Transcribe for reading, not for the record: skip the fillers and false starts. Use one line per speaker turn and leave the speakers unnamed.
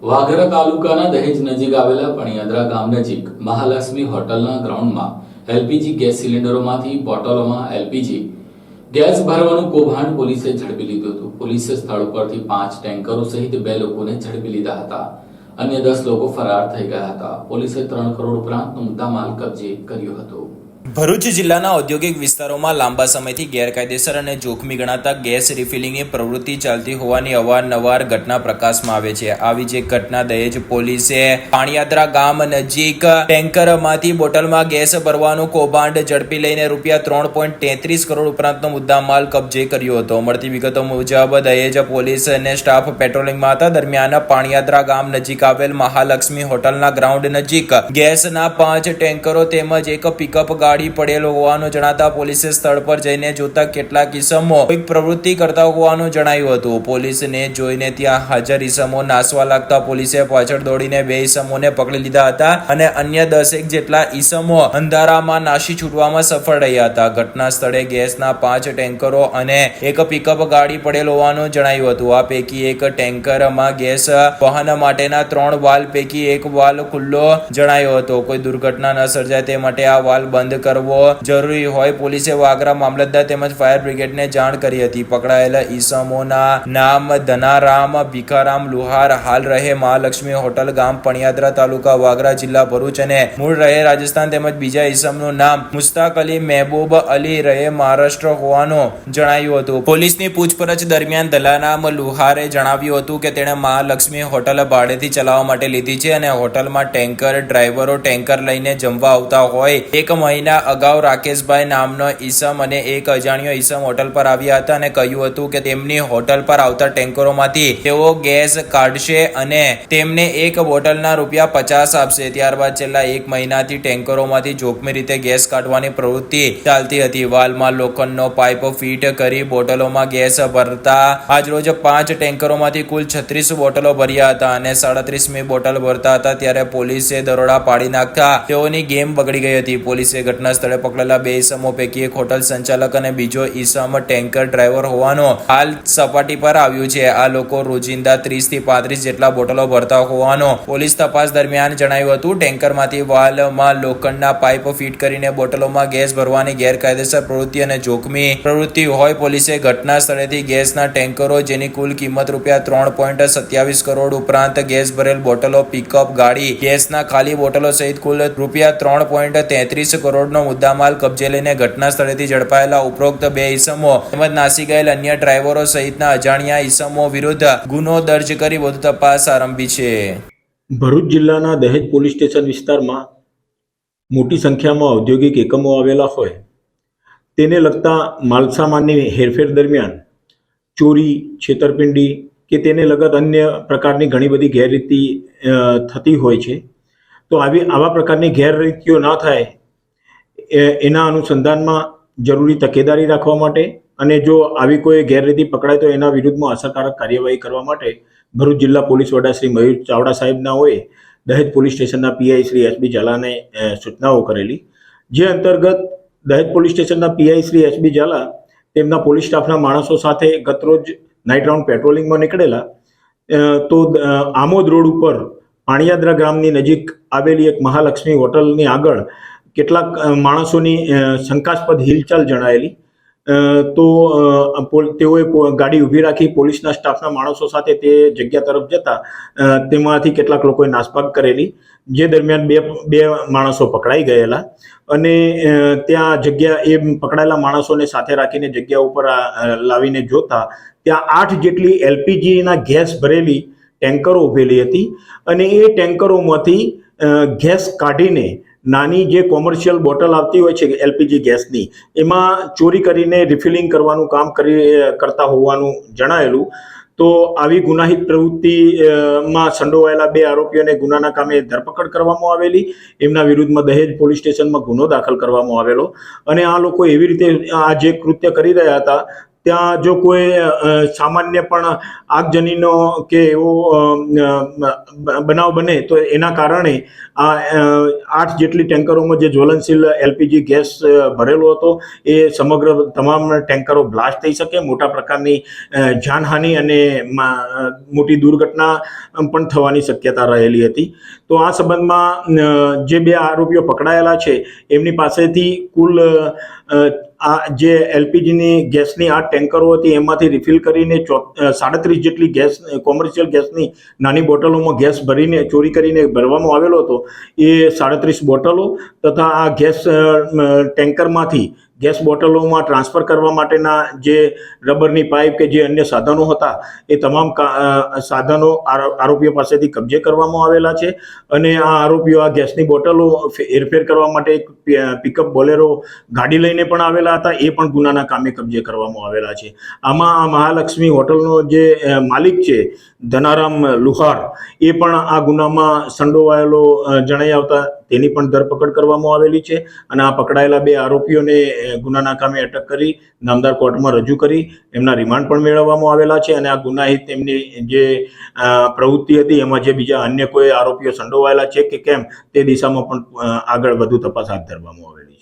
વાઘરા તાલુકાના દહેજ નજીક આવેલા પણિયાદરા ગામ નજીક મહાલક્ષ્મી હોટલના ગ્રાઉન્ડમાં એલપીજી ગેસ સિલિન્ડરોમાંથી બોટલોમાં એલપીજી ગેસ ભરવાનું કૌભાંડ પોલીસે ઝડપી લીધું હતું। પોલીસે સ્થળ પરથી 5 ટેન્કરો સહિત 2 લોકોને ઝડપી લીધા હતા। અન્ય 10 લોકો ફરાર થઈ ગયા હતા। પોલીસે 3 કરોડ ઉપરાંતનો મુદ્દામાલ કબજે કર્યો હતો।
ભરૂચ જિલ્લાના ઔદ્યોગિક વિસ્તારોમાં લાંબા સમયથી ગેરકાયદેસર અને જોખમી ગણાતા ગેસ રિફિલિંગની પ્રવૃત્તિ ચાલતી હોવાની અવારનવાર ઘટના પ્રકાશમાં આવે છે। આવી જ એક ઘટના દહેજ પોલીસે પાણિયાદરા ગામ નજીક ટેન્કરમાંથી બોટલમાં ગેસ ભરવાનું કૌભાંડ ઝડપી લઈને ₹3.33 કરોડ ઉપરાંતનો મુદ્દામાલ કબજે કર્યો હતો। મળતી વિગતો મુજબ દહેજ પોલીસ અને સ્ટાફ પેટ્રોલિંગમાં હતા। દરમિયાન પાણિયાદરા ગામ નજીક આવેલ મહાલક્ષ્મી હોટલના ગ્રાઉન્ડ નજીક ગેસના 5 ટેન્કરો તેમજ એક પિકઅપ ગાડી પડેલો હોવાનું જણાતા પોલીસે સ્થળ પર જઈને જોતા કેટલાક ઈસમો કોઈક પ્રવૃત્તિ કરતા હોવાનું જણાયું હતું। પોલીસને જોઈને ત્યાં હાજર ઈસમો નાસવા લાગતા પોલીસે પાછળ દોડીને 2 ઈસમોને પકડી લીધા હતા અને અન્ય 10 જેટલા ઈસમો અંધારામાં નાસી છૂટવામાં સફળ રહ્યા હતા। ઘટના સ્થળે ગેસના 5 ટેન્કરો અને એક પિકઅપ ગાડી પડેલ હોવાનું જણાયું હતું। આ પૈકી એક ટેન્કરમાં ગેસ વહન માટેના 3 વાલ્વ પૈકી એક વાલ્વ ખુલ્લો જણાયો હતો। કોઈ દુર્ઘટના ન સર્જાય તે માટે આ વાલ્વ બંધ કરવો જરૂરી હોય પોલીસે વાગરા મામલતદાર તેમજ ફાયર બ્રિગેડને જાણ કરી હતી। પકડાયેલા ઈસમોના નામ ધનારામ ભીખારામ લુહાર, હાલ રહે મહાલક્ષ્મી હોટલ, ગામ પણિયાદરા, તાલુકા વાગરા, જિલ્લા ભરૂચ અને મૂળ રહે રાજસ્થાન તેમજ બીજા ઈસમનું નામ મુસ્તાક અલી મહેબૂબ અલી, રહે મહારાષ્ટ્ર હોવાનું જણાયું હતું। પોલીસની પૂછપરછ દરમિયાન ધનારામ લુહારે જણાવ્યું હતું કે તેણે મહાલક્ષ્મી હોટલ ભાડેથી ચલાવવા માટે લીધી છે અને હોટલમાં ટેન્કર ડ્રાઈવરો ટેન્કર લઈને જમવા આવતા હોય। 1 મહિના અગાઉ રાકેશભાઈ નામનો ઈસમ અને એક અજાણ્યો ઈસમ હોટલ પર આવ્યા હતા અને કહ્યું હતું કે તેમની હોટલ પર આવતા ટેન્કરોમાંથી તેઓ ગેસ કાઢશે અને તેમને એક બોટલના ₹50 આપશે। ત્યારબાદ છેલ્લા 1 મહિનાથી ટેન્કરોમાંથી જોખમી રીતે ગેસ કાઢવાની પ્રવૃત્તિ ચાલતી હતી। વાલમાં લોખંડનો પાઇપ ફિટ કરી બોટલોમાં ગેસ ભરતા આજરોજ 5 ટેન્કરોમાંથી કુલ 36 બોટલો ભર્યા હતા અને 37મી બોટલ ભરતા હતા ત્યારે પોલીસે દરોડા પાડી નાખતા તેઓની ગેમ બગડી ગઈ હતી। પોલીસે ઘટના સ્થળે પકડેલા 2 ઈસમો પૈકી એક હોટલ સંચાલક અને બીજો ઈસમ ટેન્કર ડ્રાઈવર હોવાનું હાલ સપાટી પર આવ્યું છે। આ લોકો રોજિંદા 30 થી 35 જેટલા બોટલો ભરતા હોવાનું પોલીસ તપાસ દરમિયાન જણાયું હતું। ટેન્કરમાંથી વાલ્વમાં લોખંડના પાઇપ ફિટ કરીને બોટલોમાં ગેસ ભરવાની ગેરકાયદેસર પ્રવૃત્તિ અને જોખમી પ્રવૃત્તિ હોય પોલીસે ઘટના સ્થળેથી ગેસના ટેન્કરો જેની કુલ કિંમત ₹3.27 કરોડ ઉપરાંત ગેસ ભરેલ બોટલો, પિકઅપ ગાડી, ગેસના ખાલી બોટલો સહિત કુલ ₹3.33 કરોડનો મુદ્દામાલ કબજે લઈને ઘટના સ્થળેથી ઝડપાયેલા ઉપરોક્ત 2 ઈસમો તેમજ નાસી ગયેલ અન્ય ડ્રાઈવરો સહિતના અજાણ્યા ઈસમો વિરુદ્ધ ગુનો દર્જ કરી વધુ તપાસ આરંભી છે।
ભરૂચ જિલ્લાના દહેજ પોલીસ સ્ટેશન વિસ્તારમાં મોટી સંખ્યામાં ઔદ્યોગિક એકમો આવેલા હોય તેને લગતા માલસામાનની હેરફેર દરમિયાન ચોરી, છેતરપિંડી કે તેને લગત અન્ય પ્રકારની ઘણી બધી ગેરરીતિ થતી હોય છે। તો આવા પ્રકારની ગેરરીતિઓ ના થાય એના અનુસંધાનમાં જરૂરી તકેદારી રાખવા માટે અને જો આવી કોઈ ગેરરીતિ પકડાય તો એના વિરુદ્ધમાં અસરકારક કાર્યવાહી કરવા માટે ભરૂચ જિલ્લા પોલીસ વડા શ્રી મયુર ચાવડા સાહેબનાઓએ દહેજ પોલીસ સ્ટેશનના પીઆઈ શ્રી એસબી ઝાલાને સૂચનાઓ કરેલી। જે અંતર્ગત દહેજ પોલીસ સ્ટેશનના પીઆઈ શ્રી એસબી ઝાલા તેમના પોલીસ સ્ટાફના માણસો સાથે ગતરોજ નાઇટ રાઉન્ડ પેટ્રોલિંગમાં નીકળેલા તો આમોદ રોડ ઉપર પાણિયાદરા ગામની નજીક આવેલી એક મહાલક્ષ્મી હોટલની આગળ કેટલાક માણસોની શંકાસ્પદ હિલચાલ જણાયેલી તો તેઓએ ગાડી ઊભી રાખી પોલીસના સ્ટાફના માણસો સાથે તે જગ્યા તરફ જતા તેમાંથી કેટલાક લોકોએ નાસભાગ કરેલી। જે દરમિયાન બે માણસો પકડાઈ ગયેલા અને ત્યાં એ પકડાયેલા માણસોને સાથે રાખીને જગ્યા ઉપર લાવીને જોતા ત્યાં 8 જેટલી એલપીજીના ગેસ ભરેલી ટેન્કરો ઉભેલી હતી અને એ ટેન્કરોમાંથી ગેસ કાઢીને નાની જે કોમર્શિયલ બોટલ આવતી હોય છે એલપીજી ગેસની એમાં ચોરી કરીને રિફિલિંગ કરવાનું કામ કરતા હોવાનું જણાયેલું। તો આવી ગુનાહિત પ્રવૃત્તિમાં સંડોવાયેલા 2 આરોપીઓને ગુનાના કામે ધરપકડ કરવામાં આવેલી। એમના વિરુદ્ધમાં દહેજ પોલીસ સ્ટેશનમાં ગુનો દાખલ કરવામાં આવેલો અને આ લોકો એવી રીતે આ જે કૃત્ય કરી રહ્યા હતા ત્યાં જો કોઈ સામાન્ય પણ આગજનીનો કે એવો બનાવ બને તો એના કારણે આ 8 જેટલી ટેન્કરોમાં જે જ્વલનશીલ એલપીજી ગેસ ભરેલો હતો એ સમગ્ર તમામ ટેન્કરો બ્લાસ્ટ થઈ શકે, મોટા પ્રકારની જાનહાનિ અને મોટી દુર્ઘટના પણ થવાની શક્યતા રહેલી હતી. તો આ સંબંધમાં જે 2 આરોપીઓ પકડાયેલા છે એમની પાસેથી કુલ આ જે એલપીજીની ગેસની 8 ટેન્કરો હતી એમાંથી રિફિલ કરીને 37 જેટલી ગેસ કોમર્શિયલ ગેસની નાની બોટલોમાં ગેસ ભરીને ચોરી કરીને ભરવામાં આવેલો હતો. એ 37 બોટલો તથા આ ગેસ ટેન્કરમાંથી ગેસ બોટલોમાં ટ્રાન્સફર કરવા માટેના જે રબરની પાઇપ કે જે અન્ય સાધનો હતા એ તમામ સાધનો આરોપીઓ પાસેથી કબજે કરવામાં આવેલા છે. અને આ આરોપીઓ આ ગેસની બોટલો હેરફેર કરવા માટે એક પિકઅપ બોલેરો ગાડી લઈને પણ આવેલા હતા, એ પણ ગુનાના કામે કબજે કરવામાં આવેલા છે. આમાં આ મહાલક્ષ્મી હોટલનો જે માલિક છે ધનારામ લુહાર એ પણ આ ગુનામાં સંડોવાયેલો જણાઈ આવતા તેની પણ ધરપકડ કરવામાં આવેલી છે. અને આ પકડાયેલા 2 આરોપીઓને ગુનાના કામે અટક કરી નામદાર કોર્ટમાં રજૂ કરી એમના રિમાન્ડ પણ મેળવવામાં આવેલા છે. અને આ ગુનાહિત એમની જે પ્રવૃત્તિ હતી એમાં જે બીજા અન્ય કોઈ આરોપીઓ સંડોવાયેલા છે કે કેમ તે દિશામાં પણ આગળ વધુ તપાસ હાથ ધરવામાં આવેલી છે.